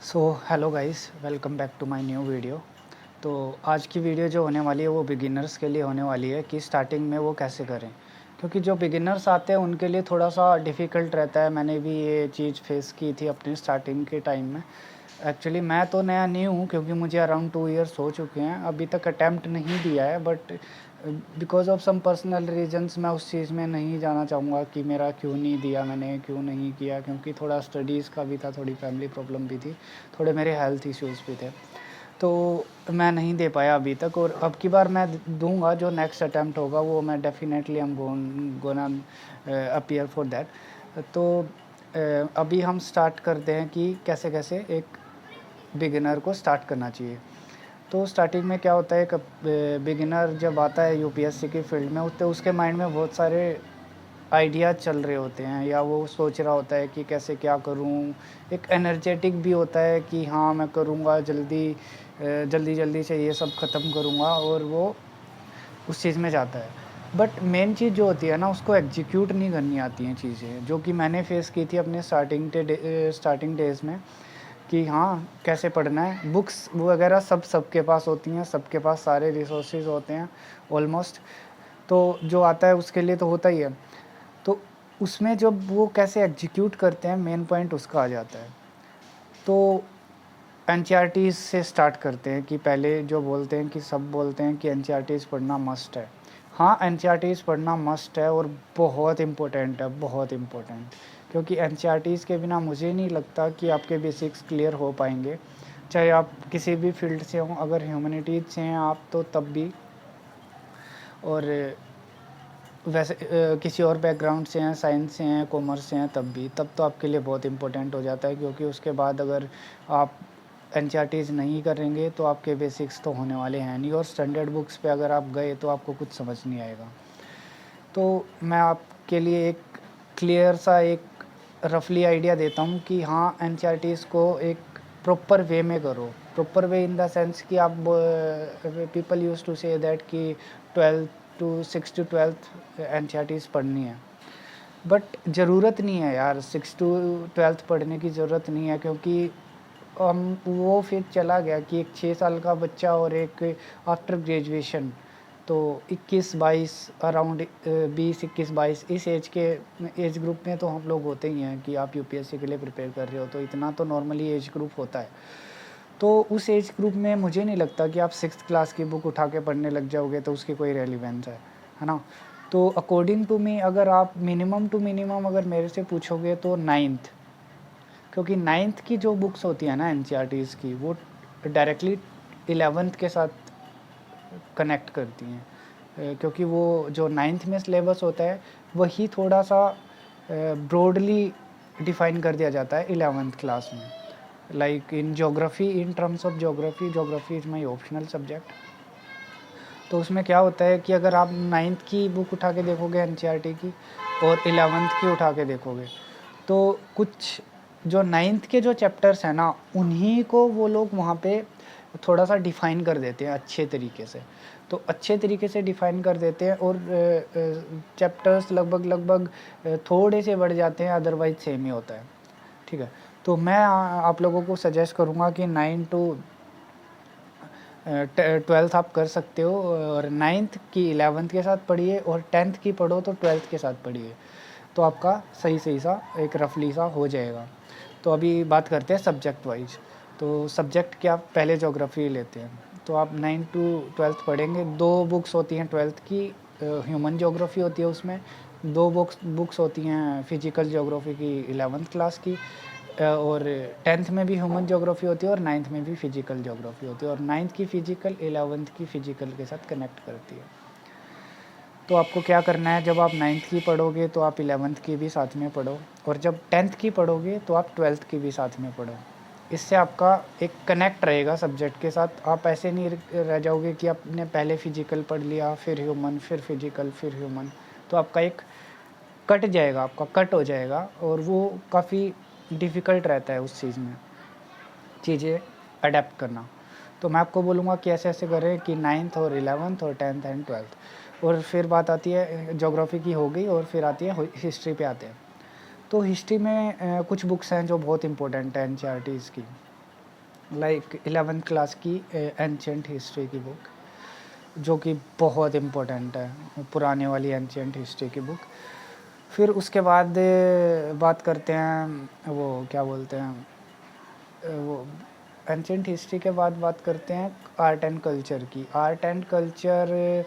So hello guys, welcome back to my new video. तो आज की वीडियो जो होने वाली है वो बिगिनर्स के लिए होने वाली है कि स्टार्टिंग में वो कैसे करें, क्योंकि जो बिगिनर्स आते हैं उनके लिए थोड़ा सा डिफ़िकल्ट रहता है। मैंने भी ये चीज़ फेस की थी अपनी स्टार्टिंग के टाइम में। एक्चुअली मैं तो नया नहीं हूँ, क्योंकि मुझे अराउंड 2 इयर्स हो चुके हैं। अभी तक अटैम्प्ट नहीं दिया है, but because of some personal reasons मैं उस चीज़ में नहीं जाना चाहूँगा कि मेरा क्यों नहीं दिया, मैंने क्यों नहीं किया, क्योंकि थोड़ा स्टडीज़ का भी था, थोड़ी फैमिली प्रॉब्लम भी थी, थोड़े मेरे हेल्थ इश्यूज़ भी थे। तो मैं नहीं दे पाया अभी तक, और अब की बार मैं दूँगा। जो नेक्स्ट अटेम्प्ट होगा वो मैं definitely I am gonna appear for that. तो अभी हम स्टार्ट करते हैं कि कैसे-कैसे एक बिगिनर को स्टार्ट करना चाहिए। तो स्टार्टिंग में क्या होता है, एक बिगिनर जब आता है यूपीएससी की फ़ील्ड में, तो उसके माइंड में बहुत सारे आइडियाज़ चल रहे होते हैं, या वो सोच रहा होता है कि कैसे क्या करूँ। एक एनर्जेटिक भी होता है कि हाँ, मैं करूँगा जल्दी-जल्दी से ये सब ख़त्म करूँगा, और वो उस चीज़ में जाता है। बट मेन चीज़ जो होती है ना, उसको एग्ज़ीक्यूट नहीं करनी आती हैं चीज़ें, जो कि मैंने फ़ेस की थी अपने स्टार्टिंग डेज़ में। कि हाँ, कैसे पढ़ना है, बुक्स वगैरह सब सबके पास होती हैं, सबके पास सारे रिसोर्सेज़ होते हैं ऑलमोस्ट। तो जो आता है उसके लिए तो होता ही है। तो उसमें जब वो कैसे एग्ज़ीक्यूट करते हैं, मेन पॉइंट उसका आ जाता है। तो एनसीईआरटीज़ से स्टार्ट करते हैं कि पहले जो बोलते हैं कि सब बोलते हैं कि एनसीईआरटीज़ पढ़ना मस्ट है। हाँ, एनसीईआरटीज़ पढ़ना मस्ट है, और बहुत इम्पोर्टेंट है, बहुत इम्पोर्टेंट। क्योंकि एनसीईआरटीज़ के बिना मुझे नहीं लगता कि आपके बेसिक्स क्लियर हो पाएँगे। चाहे आप किसी भी फ़ील्ड से हों, अगर ह्यूमैनिटीज़ से हैं आप तो तब भी, और वैसे किसी और बैकग्राउंड से हैं, साइंस से हैं, कॉमर्स से हैं, तब भी, तब तो आपके लिए बहुत इम्पोर्टेंट हो जाता है। क्योंकि उसके बाद अगर आप एनसीईआरटीज़ नहीं करेंगे तो आपके बेसिक्स तो होने वाले हैं नहीं, और स्टैंडर्ड बुक्स पे अगर आप गए तो आपको कुछ समझ नहीं आएगा। तो मैं आपके लिए एक क्लियर सा एक रफली आइडिया देता हूँ कि हाँ, एनसीईआरटीज़ को एक प्रॉपर वे में करो। Proper way in the sense कि आप people used to say that कि 12th to 6 to 12th NCERTs पढ़नी है। बट ज़रूरत नहीं है यार, 6 टू 12th पढ़ने की ज़रूरत नहीं है, क्योंकि वो फिर चला गया कि एक 6 साल का बच्चा और एक आफ्टर ग्रेजुएशन, तो 21-22 अराउंड 20-21-22 इस एज ग्रुप में तो हम लोग होते ही हैं कि आप यूपीएससी के लिए प्रिपेयर कर रहे हो, तो इतना तो नॉर्मली एज ग्रुप होता है। तो उस एज ग्रुप में मुझे नहीं लगता कि आप 6th क्लास की बुक उठा के पढ़ने लग जाओगे तो उसकी कोई रेलेवेंस है ना? तो अकॉर्डिंग टू मी, अगर आप मिनिमम टू मिनिमम अगर मेरे से पूछोगे तो 9th, क्योंकि 9th की जो बुक्स होती हैं ना एनसीईआरटीज़ की, वो डायरेक्टली 11th के साथ कनेक्ट करती हैं। क्योंकि वो जो 9th में सिलेबस होता है वही थोड़ा सा ब्रॉडली डिफ़ाइन कर दिया जाता है 11th क्लास में। Like in geography, in terms of geography, geography is my optional subject. तो उसमें क्या होता है कि अगर आप 9th की बुक उठा के देखोगे एनसीईआरटी की, और 11th की उठा के देखोगे, तो कुछ जो 9th के जो चैप्टर्स हैं ना, उन्हीं को वो लोग वहाँ पे थोड़ा-सा डिफ़ाइन कर देते हैं अच्छे तरीके से। तो अच्छे तरीके से डिफ़ाइन कर देते हैं, और चैप्टर्स लगभग थोड़े से बढ़ जाते हैं, अदरवाइज़ सेम ही होता है। ठीक है? तो मैं आप लोगों को सजेस्ट करूँगा कि 9 टू 12th आप कर सकते हो, और 9th की 11th के साथ पढ़िए, और 10th की पढ़ो तो 12th के साथ पढ़िए। तो आपका सही-सही सा एक रफ़ली सा हो जाएगा। तो अभी बात करते हैं सब्जेक्ट वाइज़। तो सब्जेक्ट क्या, पहले ज्योग्राफ़ी लेते हैं। तो आप 9 टू 12th पढ़ेंगे। 2 बुक्स होती हैं 12th की, ह्यूमन ज्योग्राफ़ी होती है उसमें। 2 बुक्स होती हैं फ़िज़िकल ज्योग्राफ़ी की 11th क्लास की, और 10th में भी ह्यूमन ज्योग्राफ़ी होती है, और 9th में भी फ़िज़िकल ज्योग्राफ़ी होती है, और 9th की फ़िज़िकल 11th की फ़िज़िकल के साथ कनेक्ट करती है। तो आपको क्या करना है, जब आप 9th की पढ़ोगे तो आप 11th की भी साथ में पढ़ो, और जब 10th की पढ़ोगे तो आप 12th की भी साथ में पढ़ो। इससे आपका एक कनेक्ट रहेगा सब्जेक्ट के साथ। आप ऐसे नहीं रह जाओगे कि आपने पहले फ़िज़िकल पढ़ लिया, फिर ह्यूमन, फिर फ़िज़िकल, फिर ह्यूमन। तो आपका एक कट जाएगा, आपका कट हो जाएगा, और वो काफ़ी डिफ़िकल्ट रहता है उस चीज़ में, चीज़ें अडैप्ट करना। तो मैं आपको बोलूँगा कि ऐसे-ऐसे करें कि 9th और 11th और 10th एंड 12th। और फिर बात आती है ज्योग्राफ़ी की हो गई, और फिर आती है हिस्ट्री पे आते हैं। तो हिस्ट्री में कुछ बुक्स हैं जो बहुत इम्पोर्टेंट हैं एनसीईआरटीज़ की। लाइक 11th क्लास की एंशिएंट हिस्ट्री की बुक, जो कि बहुत इम्पोर्टेंट है, पुराने वाली एंशिएंट हिस्ट्री की बुक। फिर उसके बाद बात करते हैं वो क्या बोलते हैं, वो एंशिएंट हिस्ट्री के बाद बात करते हैं आर्ट एंड कल्चर की। आर्ट एंड कल्चर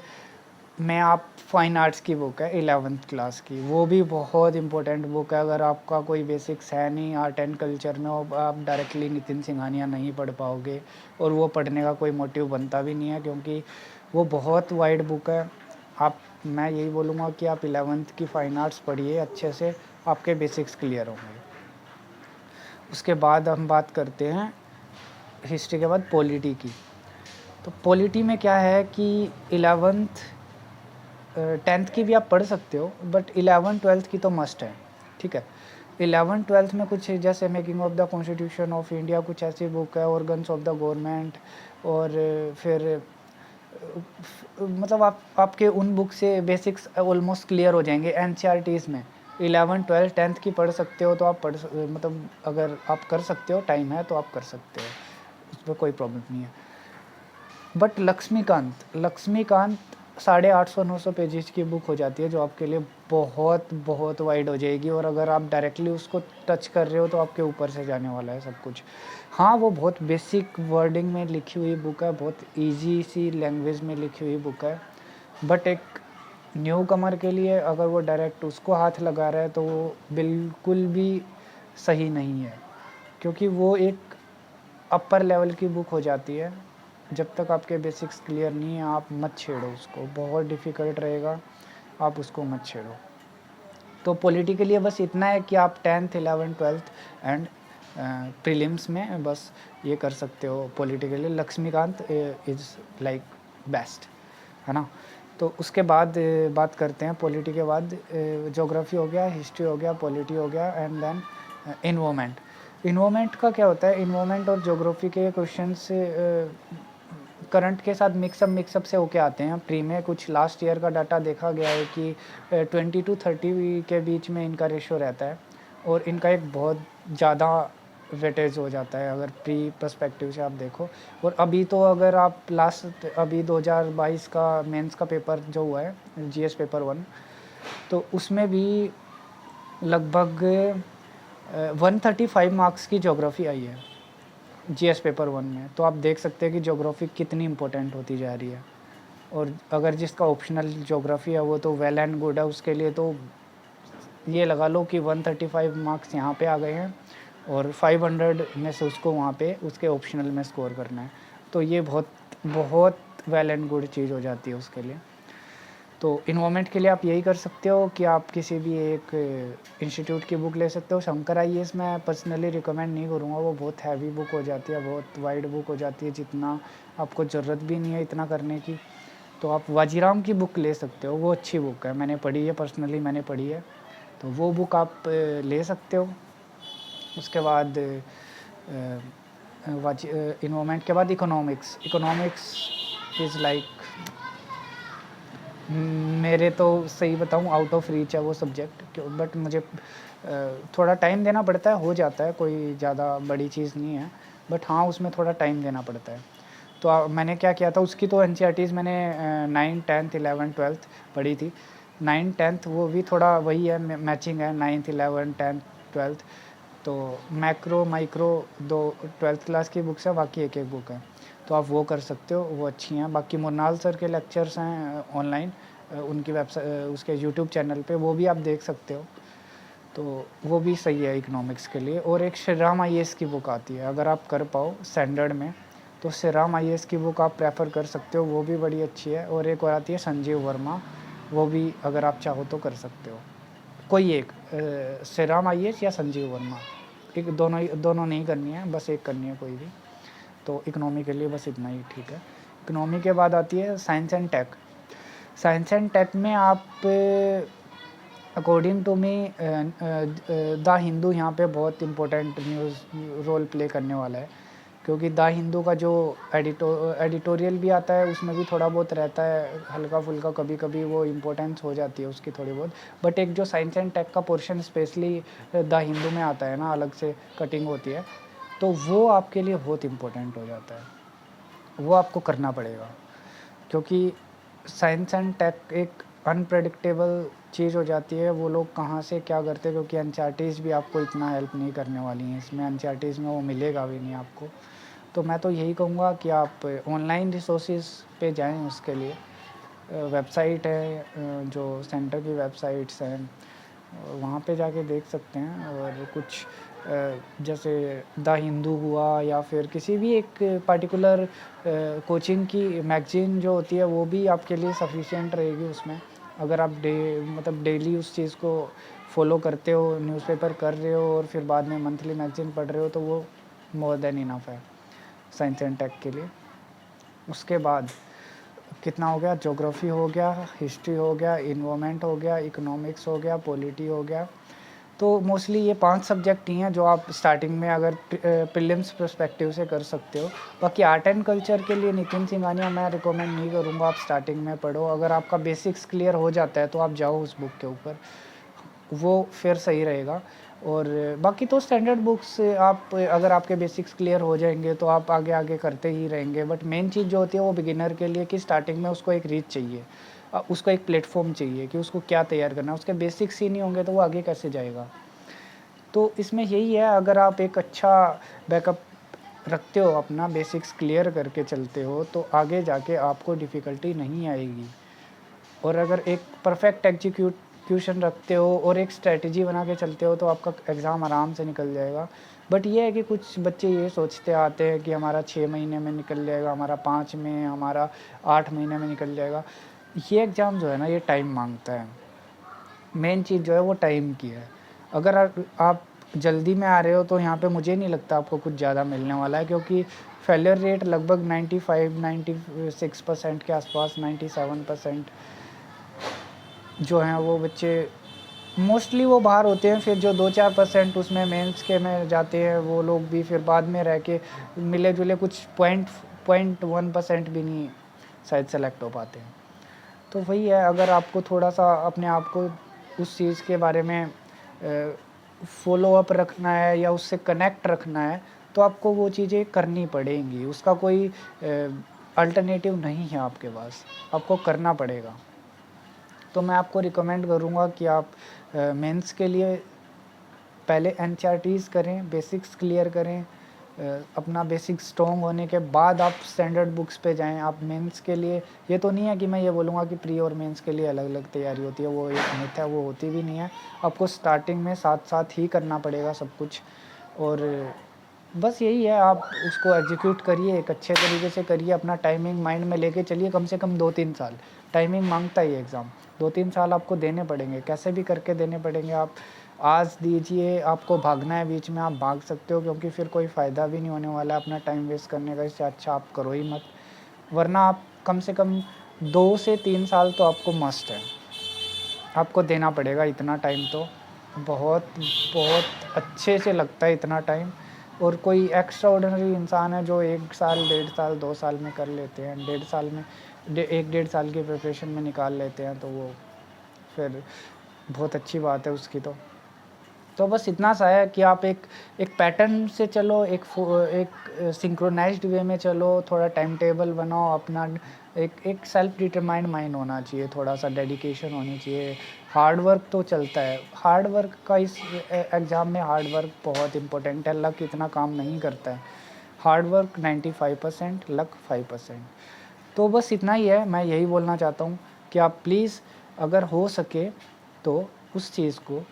में आप फाइन आर्ट्स की बुक है 11th क्लास की, वो भी बहुत इम्पोर्टेंट बुक है। अगर आपका कोई बेसिक्स है नहीं आर्ट एंड कल्चर में, आप डायरेक्टली नितिन सिंघानिया नहीं पढ़ पाओगे, और वो पढ़ने का कोई मोटिव बनता भी नहीं है, क्योंकि वो बहुत वाइड बुक है। मैं यही बोलूँगा कि आप 11th की फाइन आर्ट्स पढ़िए अच्छे से, आपके बेसिक्स क्लियर होंगे। उसके बाद हम बात करते हैं हिस्ट्री के बाद पॉलिटी की। तो पॉलिटी में क्या है कि 11th 10th की भी आप पढ़ सकते हो, बट 11th-12th की तो मस्ट है, ठीक है। 11th-12th में कुछ जैसे making of the constitution of India, कुछ ऐसी बुक है, ऑर्गन्स ऑफ द गवर्नमेंट, और फिर मतलब आपके उन बुक से बेसिक्स ऑलमोस्ट क्लियर हो जाएंगे। एनसीईआरटीज़ में 11th 12th 10th की पढ़ सकते हो, तो आप मतलब अगर आप कर सकते हो, टाइम है तो आप कर सकते हो, उसमें कोई प्रॉब्लम नहीं है। बट लक्ष्मीकांत 850-900 पेजेस की बुक हो जाती है, जो आपके लिए बहुत बहुत वाइड हो जाएगी, और अगर आप डायरेक्टली उसको टच कर रहे हो तो आपके ऊपर से जाने वाला है सब कुछ। हाँ, वो बहुत बेसिक वर्डिंग में लिखी हुई बुक है, बहुत इजी सी लैंग्वेज में लिखी हुई बुक है, बट एक न्यू कमर के लिए अगर वो डायरेक्ट उसको हाथ लगा रहा है तो वो बिल्कुल भी सही नहीं है, क्योंकि वो एक अपर लेवल की बुक हो जाती है। जब तक आपके बेसिक्स क्लियर नहीं है, आप मत छेड़ो उसको, बहुत डिफ़िकल्ट रहेगा, आप उसको मत छेड़ो। तो पॉलिटी के लिए बस इतना है कि आप 10th 11th 12th and prelims में बस ये कर सकते हो। पॉलिटी के लिए लक्ष्मीकांत इज़ लाइक बेस्ट, है ना। तो उसके बाद बात करते हैं पॉलिटी के बाद, ज्योग्राफी हो गया, हिस्ट्री हो गया, पॉलिटी हो गया, एंड देन इन्वायरमेंट। इन्वायरमेंट का क्या होता है, इन्वायरमेंट और ज्योग्राफी के क्वेश्चंस करंट के साथ मिक्सअप से होके आते हैं। प्री में कुछ लास्ट ईयर का डाटा देखा गया है कि 20 to 30 के बीच में इनका रेशो रहता है, और इनका एक बहुत ज़्यादा वेटेज हो जाता है अगर प्री पर्सपेक्टिव से आप देखो। और अभी तो अगर आप अभी 2022 का मेंस का पेपर जो हुआ है जीएस पेपर 1, तो उसमें भी लगभग 135 मार्क्स की ज्योग्राफी आई है जीएस पेपर 1 में। तो आप देख सकते हैं कि ज्योग्राफी कितनी इम्पोर्टेंट होती जा रही है, और अगर जिसका ऑप्शनल ज्योग्राफी है वो तो वेल एंड गुड है, उसके लिए तो ये लगा लो कि 135 मार्क्स यहाँ पे आ गए हैं, और 500 में से उसको वहाँ पे उसके ऑप्शनल में स्कोर करना है, तो ये बहुत बहुत वेल एंड गुड चीज़ हो जाती है उसके लिए। तो इन्वायरमेंट के लिए आप यही कर सकते हो कि आप किसी भी एक इंस्टीट्यूट की बुक ले सकते हो। शंकर आईएएस मैं पर्सनली रिकमेंड नहीं करूँगा, वो बहुत हैवी बुक हो जाती है, बहुत वाइड बुक हो जाती है, जितना आपको ज़रूरत भी नहीं है इतना करने की। तो आप वाजीराम की बुक ले सकते हो, वो अच्छी बुक है, मैंने पढ़ी है, पर्सनली मैंने पढ़ी है, तो वो बुक आप ले सकते हो। उसके बाद इन्वायरमेंट के बाद इकोनॉमिक्स इज़ लाइक, मेरे तो सही बताऊँ आउट ऑफ रीच है वो सब्जेक्ट, बट मुझे थोड़ा टाइम देना पड़ता है, हो जाता है, कोई ज़्यादा बड़ी चीज़ नहीं है, बट हाँ उसमें थोड़ा टाइम देना पड़ता है। तो मैंने क्या किया था, उसकी तो एनसीईआरटीज़ मैंने 9th 10th 11th 12th पढ़ी थी। 9th 10th वो भी थोड़ा वही है, मैचिंग है 9th 11th 10th 12th। तो मैक्रो माइक्रो दो 12th क्लास की बुक्स है, बाकी एक बुक है, तो आप वो कर सकते हो, वो अच्छी हैं। बाकी मुन्नाल सर के लेक्चर्स हैं ऑनलाइन, उनकी वेबसाइट उसके यूट्यूब चैनल पे, वो भी आप देख सकते हो, तो वो भी सही है इकोनॉमिक्स के लिए। और एक श्री राम आईएएस की बुक आती है, अगर आप कर पाओ स्टैंडर्ड में तो श्री राम आईएएस की बुक आप प्रेफर कर सकते हो, वो भी बड़ी अच्छी है। और एक और आती है संजीव वर्मा, वो भी अगर आप चाहो तो कर सकते हो, कोई एक श्री राम आईएएस या संजीव वर्मा, एक दोनों नहीं करनी है, बस एक करनी है कोई भी। तो इकोनॉमी के लिए बस इतना ही ठीक है। इकोनॉमी के बाद आती है science and tech. Science and tech में आप according to me the Hindu यहाँ पे बहुत इम्पोर्टेंट न्यूज़ रोल प्ले करने वाला है, क्योंकि द हिंदू का जो एडिटोरियल भी आता है उसमें भी थोड़ा बहुत रहता है हल्का फुल्का, कभी कभी वो इम्पोर्टेंस हो जाती है उसकी थोड़ी बहुत। बट एक जो साइंस एंड टेक का पोर्शन स्पेशली द हिंदू में आता है ना, अलग से कटिंग होती है, तो वो आपके लिए बहुत इम्पोर्टेंट हो जाता है, वो आपको करना पड़ेगा। क्योंकि साइंस एंड टेक एक अनप्रेडिक्टेबल चीज़ हो जाती है, वो लोग कहाँ से क्या करते हैं, क्योंकि एनसीईआरटीज़ भी आपको इतना हेल्प नहीं करने वाली हैं इसमें, एनसीईआरटीज़ में वो मिलेगा भी नहीं आपको। तो मैं तो यही कहूँगा कि आप ऑनलाइन रिसोर्सेज़ पे जाएँ उसके लिए। वेबसाइट है, जो सेंटर की वेबसाइट्स हैं, वहाँ पे जाके देख सकते हैं। और कुछ जैसे द हिंदू हुआ या फिर किसी भी एक पर्टिकुलर कोचिंग की मैगज़ीन जो होती है, वो भी आपके लिए सफिशिएंट रहेगी उसमें। अगर आप मतलब डेली उस चीज़ को फॉलो करते हो, न्यूज़पेपर कर रहे हो और फिर बाद में मंथली मैगज़ीन पढ़ रहे हो, तो वो मोर देन इनफ है साइंस एंड टेक के लिए। उसके बाद कितना हो गया, ज्योग्राफी हो गया, हिस्ट्री हो गया, इन्वायरमेंट हो गया, इकोनॉमिक्स हो गया, पॉलिटी हो गया। तो मोस्टली ये 5 सब्जेक्ट ही हैं जो आप स्टार्टिंग में अगर प्रीलिम्स पर्सपेक्टिव से कर सकते हो। बाकी आर्ट एंड कल्चर के लिए नितिन सिंघानिया मैं रिकमेंड नहीं करूँगा आप स्टार्टिंग में पढ़ो। अगर आपका बेसिक्स क्लियर हो जाता है तो आप जाओ उस बुक के ऊपर, वो फिर सही रहेगा। और बाकी तो स्टैंडर्ड बुक्स आप अगर आपके बेसिक्स क्लियर हो जाएंगे तो आप आगे आगे करते ही रहेंगे। बट मेन चीज़ जो होती है वो बिगिनर के लिए कि स्टार्टिंग में उसको एक रीच चाहिए, उसको एक प्लेटफॉर्म चाहिए कि उसको क्या तैयार करना है। उसके बेसिक्स ही नहीं होंगे तो वो आगे कैसे जाएगा। तो इसमें यही है, अगर आप एक अच्छा बैकअप रखते हो, अपना बेसिक्स क्लियर करके चलते हो, तो आगे जाके आपको डिफ़िकल्टी नहीं आएगी। और अगर एक परफेक्ट एग्जीक्यूशन रखते हो और एक स्ट्रेटजी बना के चलते हो तो आपका एग्ज़ाम आराम से निकल जाएगा। बट ये है कि कुछ बच्चे ये सोचते आते हैं कि हमारा 6 महीने में निकल जाएगा, हमारा 5 में, हमारा 8 महीने में निकल जाएगा। ये एग्ज़ाम जो है ना, ये टाइम मांगता है। मेन चीज़ जो है वो टाइम की है। अगर आप जल्दी में आ रहे हो तो यहाँ पे मुझे नहीं लगता आपको कुछ ज़्यादा मिलने वाला है, क्योंकि फेलियर रेट लगभग 95-96% के आसपास, 97% जो हैं वो बच्चे मोस्टली वो बाहर होते हैं। फिर जो 2-4% उसमें मेंस के में जाते हैं, वो लोग भी फिर बाद में रह के मिले जुले कुछ 0.1% भी नहीं शायद सेलेक्ट हो पाते हैं। तो वही है, अगर आपको थोड़ा सा अपने आप को उस चीज़ के बारे में फॉलो अप रखना है या उससे कनेक्ट रखना है, तो आपको वो चीज़ें करनी पड़ेंगी। उसका कोई अल्टरनेटिव नहीं है आपके पास, आपको करना पड़ेगा। तो मैं आपको रिकमेंड करूँगा कि आप मेंस के लिए पहले एनसीईआरटीज़ करें, बेसिक्स क्लियर करें। अपना बेसिक स्ट्रॉन्ग होने के बाद आप स्टैंडर्ड बुक्स पे जाएँ। आप मेंस के लिए, ये तो नहीं है कि मैं ये बोलूँगा कि प्री और मेंस के लिए अलग-अलग तैयारी होती है, वो एक मिथ है, वो होती भी नहीं है। आपको स्टार्टिंग में साथ-साथ ही करना पड़ेगा सब कुछ। और बस यही है, आप उसको एग्ज़ीक्यूट करिए, एक अच्छे तरीके से करिए, अपना टाइमिंग माइंड में लेके चलिए। कम से कम 2-3 साल टाइमिंग माँगता है ये एग्ज़ाम। 2-3 साल आपको देने पड़ेंगे, कैसे भी करके देने पड़ेंगे। आप आज दीजिए, आपको भागना है बीच में आप भाग सकते हो, क्योंकि फिर कोई फ़ायदा भी नहीं होने वाला है अपना टाइम वेस्ट करने का। इससे अच्छा आप करो ही मत, वरना आप कम से कम 2 से 3 साल तो आपको मस्ट है, आपको देना पड़ेगा इतना टाइम। तो बहुत बहुत अच्छे से लगता है इतना टाइम। और कोई एक्स्ट्रा ऑर्डिनरी इंसान है जो 1 साल, 1.5 साल, 2 साल में कर लेते हैं, 1.5 साल में 1-1.5 साल की प्रिपरेशन में निकाल लेते हैं, तो वो फिर बहुत अच्छी बात है उसकी। तो बस इतना सा है कि आप एक एक पैटर्न से चलो, एक सिंक्रोनाइज्ड वे में चलो, थोड़ा टाइम टेबल बनाओ अपना। एक सेल्फ डिटरमाइंड माइंड होना चाहिए, थोड़ा सा डेडिकेशन होनी चाहिए। हार्ड वर्क तो चलता है, हार्ड वर्क का इस एग्ज़ाम में हार्ड वर्क बहुत इम्पोर्टेंट है। लक इतना काम नहीं करता है, हार्ड वर्क 95%, लक 5%। तो बस इतना ही है, मैं यही बोलना चाहता हूँ कि आप प्लीज़ अगर हो सके तो उस चीज़ को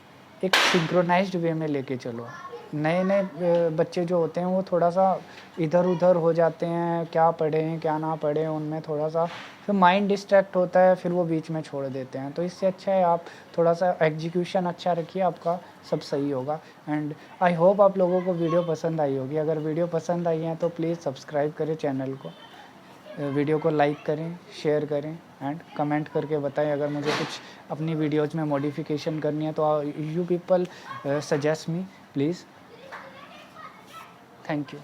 एक सिंक्रोनाइज्ड वे में लेके चलो। नए-नए बच्चे जो होते हैं वो थोड़ा-सा इधर-उधर हो जाते हैं, क्या पढ़ें, क्या ना पढ़ें, उनमें थोड़ा-सा फिर माइंड डिस्ट्रैक्ट होता है, फिर वो बीच में छोड़ देते हैं। तो इससे अच्छा है आप थोड़ा-सा एग्जीक्यूशन अच्छा रखिए, आपका सब सही होगा। एंड आई होप आप लोगों को वीडियो पसंद आई होगी। अगर वीडियो पसंद आई है तो प्लीज़ सब्सक्राइब करें चैनल को, वीडियो को लाइक करें, शेयर करें एंड कमेंट करके बताएं। अगर मुझे कुछ अपनी वीडियोज़ में मॉडिफिकेशन करनी है तो you people suggest me please. Thank you.